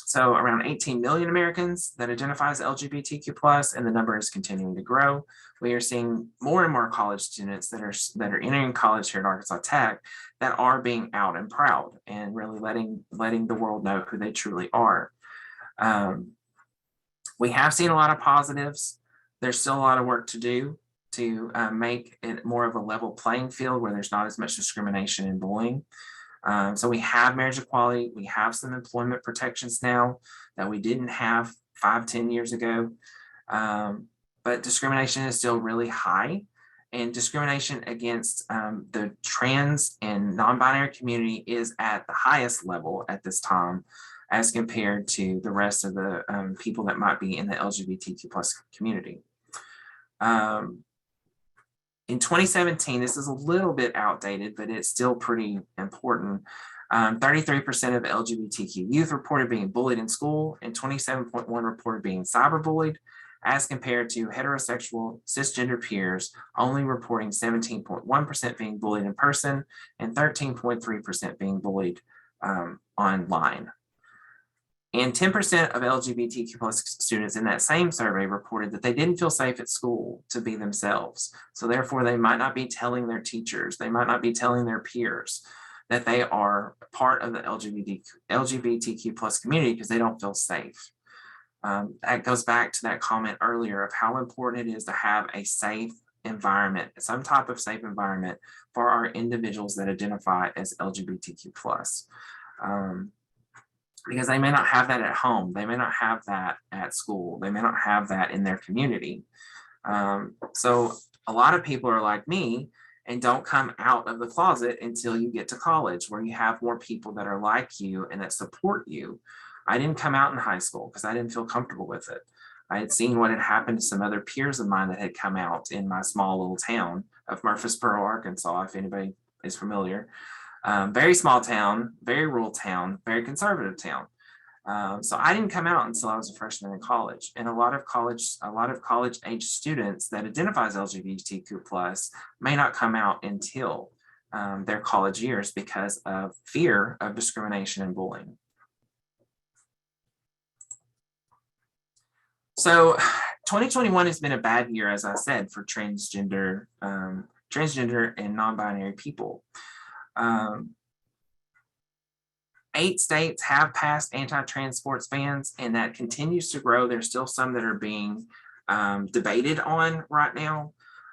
So around 18 million Americans that identify as LGBTQ+, and the number is continuing to grow. We are seeing more and more college students that are entering college here at Arkansas Tech that are being out and proud and really letting the world know who they truly are. We have seen a lot of positives. There's still a lot of work to do to make it more of a level playing field where there's not as much discrimination and bullying. So we have marriage equality. We have some employment protections now that we didn't have 5-10 years ago. But discrimination is still really high, and discrimination against the trans and non-binary community is at the highest level at this time as compared to the rest of the people that might be in the LGBTQ+ community. In 2017, this is a little bit outdated, but it's still pretty important. 33% of LGBTQ youth reported being bullied in school, and 27.1% reported being cyberbullied, as compared to heterosexual cisgender peers only reporting 17.1% being bullied in person and 13.3% being bullied online. And 10% of LGBTQ plus students in that same survey reported that they didn't feel safe at school to be themselves. So therefore, they might not be telling their teachers, they might not be telling their peers that they are part of the LGBTQ plus community because they don't feel safe. That goes back to that comment earlier of how important it is to have a safe environment, some type of safe environment for our individuals that identify as LGBTQ plus. Because they may not have that at home, they may not have that at school, they may not have that in their community. So a lot of people are like me and don't come out of the closet until you get to college, where you have more people that are like you and that support you. I didn't come out in high school because I didn't feel comfortable with it. I had seen what had happened to some other peers of mine that had come out in my small little town of Murfreesboro, Arkansas, if anybody is familiar. Very small town, very rural town, very conservative town. So I didn't come out until I was a freshman in college, and a lot of college age students that identify as LGBTQ plus may not come out until their college years because of fear of discrimination and bullying. So 2021 has been a bad year, as I said, for transgender and non-binary people. 8 states have passed anti-trans sports bans, and that continues to grow. There's still some that are being debated on right now.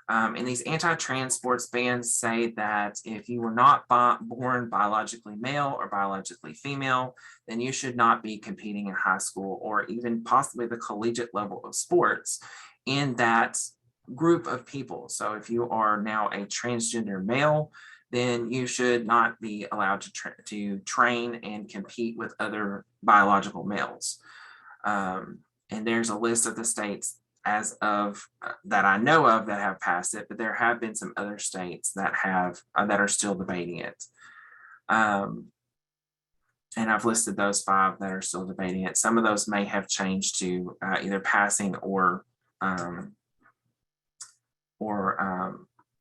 And these anti-trans sports bans say that if you were not born biologically male or biologically female, then you should not be competing in high school or even possibly the collegiate level of sports in that group of people. So if you are now a transgender male, then you should not be allowed to train and compete with other biological males. And there's a list of the states as of that I know of that have passed it, but there have been some other states that have that are still debating it. And I've listed those 5 that are still debating it. Some of those may have changed to either passing or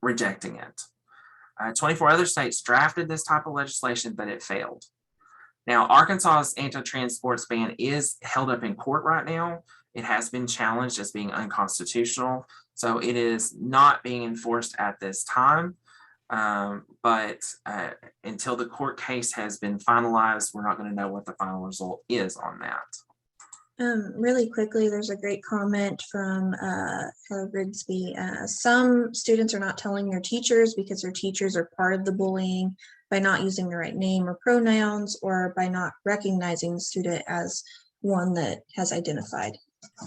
rejecting it. 24 other states drafted this type of legislation, but it failed. Now, Arkansas's anti-trans sports ban is held up in court right now. It has been challenged as being unconstitutional, so it is not being enforced at this time. But until the court case has been finalized, we're not going to know what the final result is on that. Really quickly, there's a great comment from Heather Grigsby. Some students are not telling their teachers because their teachers are part of the bullying by not using the right name or pronouns, or by not recognizing the student as one that has identified.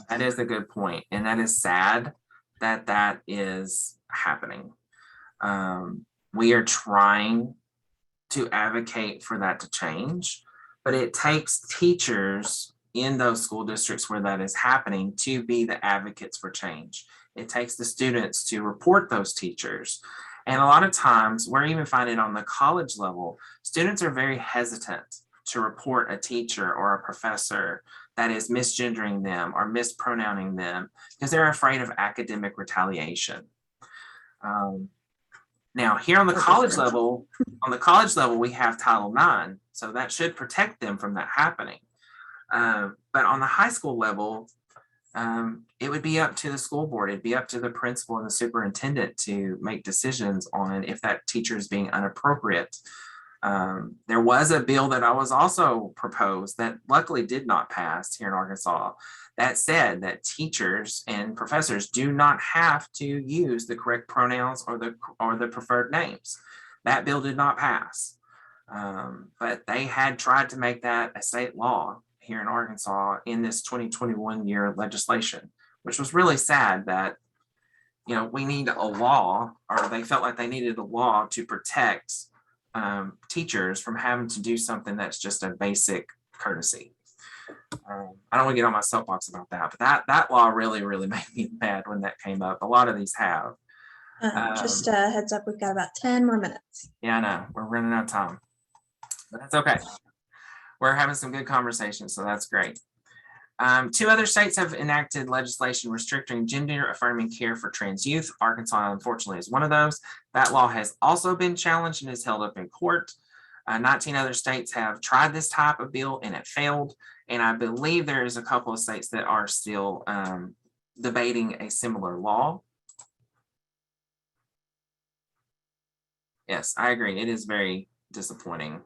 That is a good point, and that is sad that that is happening. We are trying to advocate for that to change, but it takes teachers in those school districts where that is happening to be the advocates for change. It takes the students to report those teachers. And a lot of times, we're even finding on the college level, students are very hesitant to report a teacher or a professor that is misgendering them or mispronouncing them because they're afraid of academic retaliation. Now, here on the college level, we have Title IX, so that should protect them from that happening. But on the high school level, it would be up to the school board. It'd be up to the principal and the superintendent to make decisions on if that teacher is being inappropriate. There was a bill that I was also proposed that luckily did not pass here in Arkansas that said that teachers and professors do not have to use the correct pronouns or the preferred names. That bill did not pass, but they had tried to make that a state law here in Arkansas in this 2021 year legislation, which was really sad that, we need a law, or they felt like they needed a law to protect teachers from having to do something that's just a basic courtesy. I don't want to get on my soapbox about that, but that law really, really made me mad when that came up. A lot of these have. Just a heads up, we've got about 10 more minutes. Yeah, I know. We're running out of time, but that's okay. We're having some good conversations, so that's great. 2 other states have enacted legislation restricting gender-affirming care for trans youth. Arkansas, unfortunately, is one of those. That law has also been challenged and is held up in court. 19 other states have tried this type of bill and it failed. And I believe there is a couple of states that are still debating a similar law. Yes, I agree. It is very disappointing.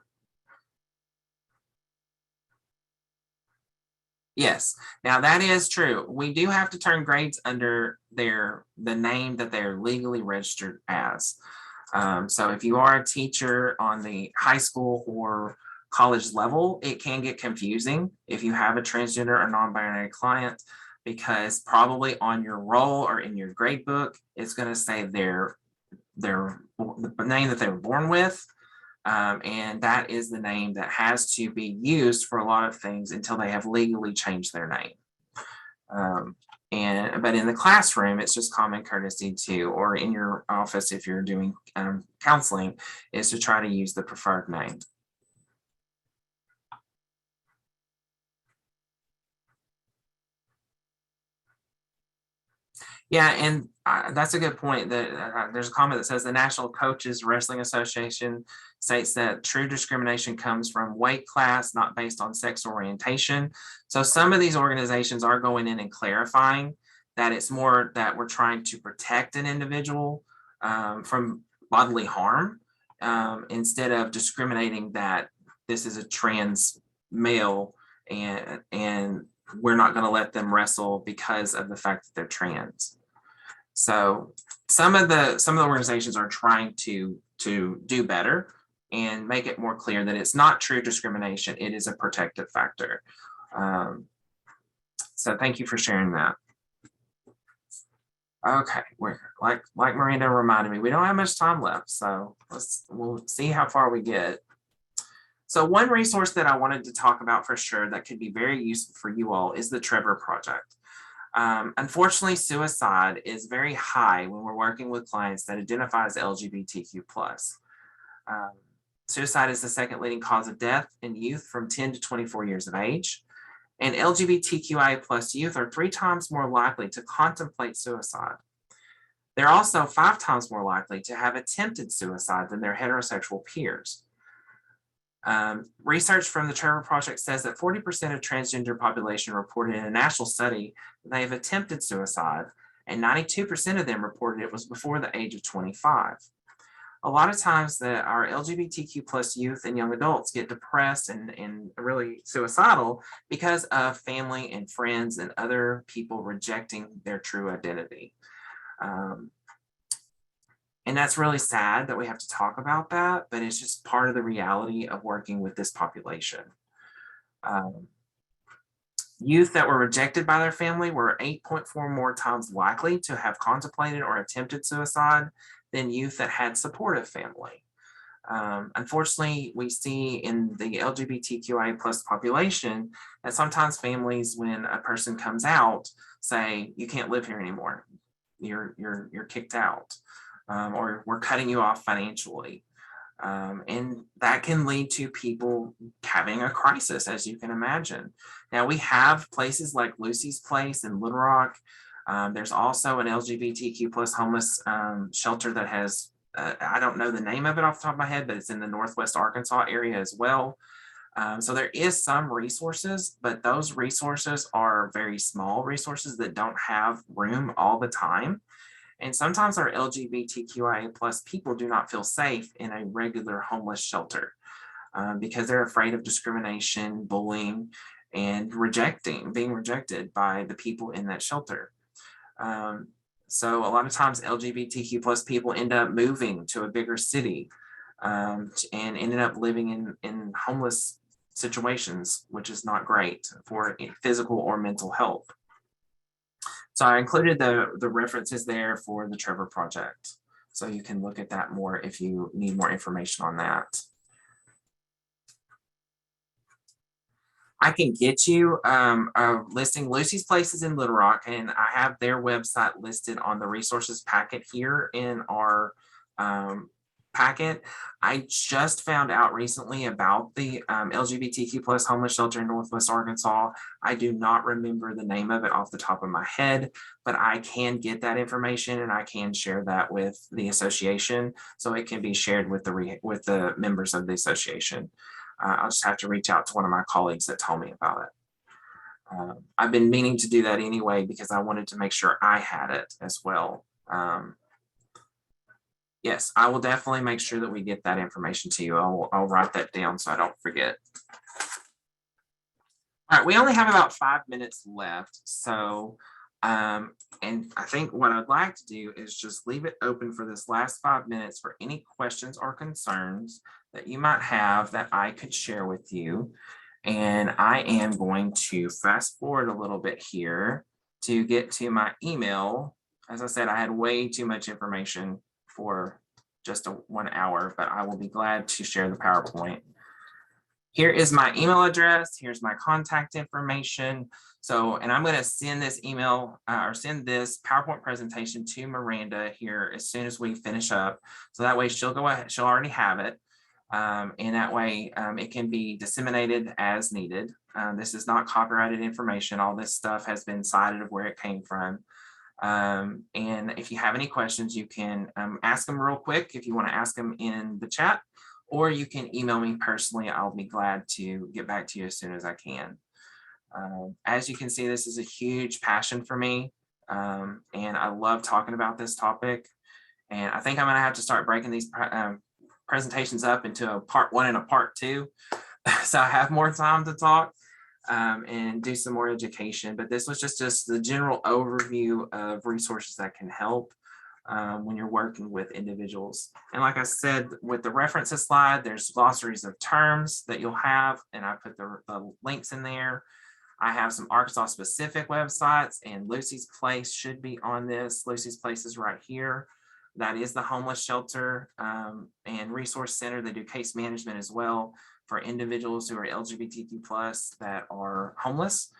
Yes, now that is true. We do have to turn grades under the name that they're legally registered as. So if you are a teacher on the high school or college level, it can get confusing if you have a transgender or non-binary client, because probably on your roll or in your grade book, it's going to say the name that they were born with. And that is the name that has to be used for a lot of things until they have legally changed their name. But in the classroom, it's just common courtesy to, or in your office, if you're doing counseling, is to try to use the preferred name. Yeah, and that's a good point. That there's a comment that says the National Coaches Wrestling Association states that true discrimination comes from weight class, not based on sex orientation. So some of these organizations are going in and clarifying that it's more that we're trying to protect an individual from bodily harm, instead of discriminating that this is a trans male and we're not going to let them wrestle because of the fact that they're trans. So some of the organizations are trying to do better and make it more clear that it's not true discrimination, it is a protective factor. So thank you for sharing that. Okay, we're like Miranda reminded me, we don't have much time left, so we'll see how far we get. So one resource that I wanted to talk about for sure that could be very useful for you all is the Trevor Project. Unfortunately, suicide is very high when we're working with clients that identify as LGBTQ+. Suicide is the second leading cause of death in youth from 10 to 24 years of age. And LGBTQIA+ youth are 3 times more likely to contemplate suicide. They're also 5 times more likely to have attempted suicide than their heterosexual peers. Research from the Trevor Project says that 40% of transgender population reported in a national study that they have attempted suicide, and 92% of them reported it was before the age of 25. A lot of times our LGBTQ+ youth and young adults get depressed and really suicidal because of family and friends and other people rejecting their true identity. And that's really sad that we have to talk about that, but it's just part of the reality of working with this population. Youth that were rejected by their family were 8.4 more times likely to have contemplated or attempted suicide than youth that had supportive family. Unfortunately, we see in the LGBTQIA+ population that sometimes families, when a person comes out, say, you can't live here anymore. You're kicked out. Or we're cutting you off financially. And that can lead to people having a crisis, as you can imagine. Now, we have places like Lucy's Place in Little Rock. There's also an LGBTQ+ homeless shelter that has, I don't know the name of it off the top of my head, but it's in the Northwest Arkansas area as well. So there is some resources, but those resources are very small resources that don't have room all the time. And sometimes our LGBTQIA+ people do not feel safe in a regular homeless shelter because they're afraid of discrimination, bullying, and being rejected by the people in that shelter. So a lot of times LGBTQ+ people end up moving to a bigger city and ended up living in homeless situations, which is not great for physical or mental health. So I included the references there for the Trevor Project. So you can look at that more if you need more information on that. I can get you listing Lucy's Places in Little Rock, and I have their website listed on the resources packet here in our packet. I just found out recently about the LGBTQ+ homeless shelter in Northwest Arkansas. I do not remember the name of it off the top of my head, but I can get that information and I can share that with the association so it can be shared with the members of the association. I'll just have to reach out to one of my colleagues that told me about it. I've been meaning to do that anyway because I wanted to make sure I had it as well. Yes, I will definitely make sure that we get that information to you. I'll write that down so I don't forget. All right, we only have about 5 minutes left. So, and I think what I'd like to do is just leave it open for this last 5 minutes for any questions or concerns that you might have that I could share with you. And I am going to fast forward a little bit here to get to my email. As I said, I had way too much information for just 1 hour, but I will be glad to share the PowerPoint. Here is my email address. Here's my contact information. So, and I'm going to send this email or send this PowerPoint presentation to Miranda here as soon as we finish up. So that way she'll go ahead, she'll already have it. And that way it can be disseminated as needed. This is not copyrighted information. All this stuff has been cited of where it came from. And if you have any questions, you can ask them real quick if you want to ask them in the chat, or you can email me personally. I'll be glad to get back to you as soon as I can. As you can see, this is a huge passion for me. And I love talking about this topic. And I think I'm going to have to start breaking these presentations up into a part 1 and a part 2. So I have more time to talk and do some more education. But this was just the general overview of resources that can help when you're working with individuals. And like I said, with the references slide, there's glossaries of terms that you'll have, and I put the links in there. I have some Arkansas specific websites, and Lucy's Place should be on this. Lucy's Place is right here. That is the homeless shelter and resource center. They do case management as well for individuals who are LGBTQ+ that are homeless.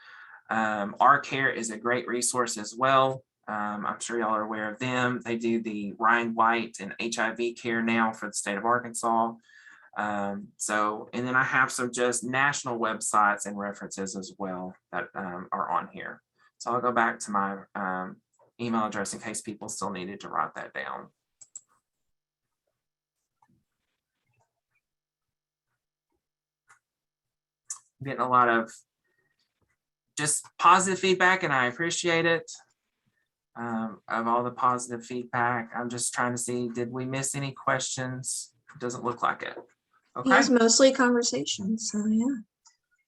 Our Care is a great resource as well. I'm sure y'all are aware of them. They do the Ryan White and HIV care now for the state of Arkansas. And then I have some just national websites and references as well that are on here. So I'll go back to my email address in case people still needed to write that down. I'm getting a lot of just positive feedback, and I appreciate it. Of all the positive feedback, I'm just trying to see, did we miss any questions? It doesn't look like it. Okay. It's mostly conversations, so yeah.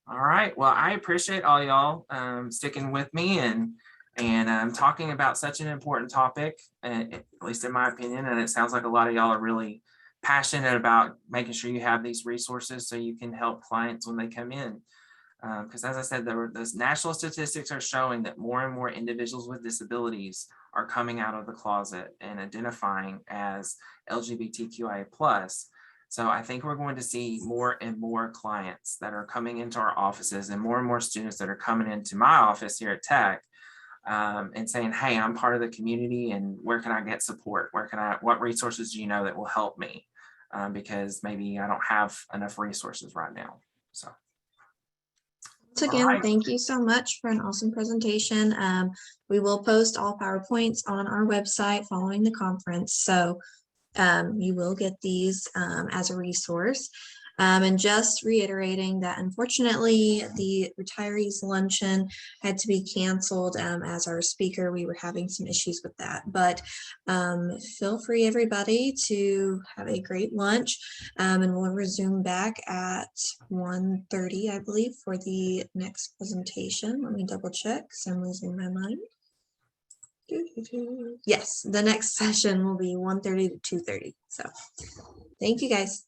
All right. Well, I appreciate all y'all sticking with me and talking about such an important topic, at least in my opinion. And it sounds like a lot of y'all are really passionate about making sure you have these resources so you can help clients when they come in. Because as I said, those national statistics are showing that more and more individuals with disabilities are coming out of the closet and identifying as LGBTQIA+. So I think we're going to see more and more clients that are coming into our offices, and more students that are coming into my office here at Tech and saying, hey, I'm part of the community, and where can I get support? What resources do you know that will help me? Because maybe I don't have enough resources right now. So. Once again, thank you so much for an awesome presentation. We will post all PowerPoints on our website following the conference, so you will get these as a resource. And just reiterating that unfortunately the retirees luncheon had to be canceled. As our speaker, we were having some issues with that, but feel free everybody to have a great lunch, and we'll resume back at 1:30, I believe, for the next presentation. Let me double check because I'm losing my mind. Yes, the next session will be 1:30 to 2:30. So thank you guys.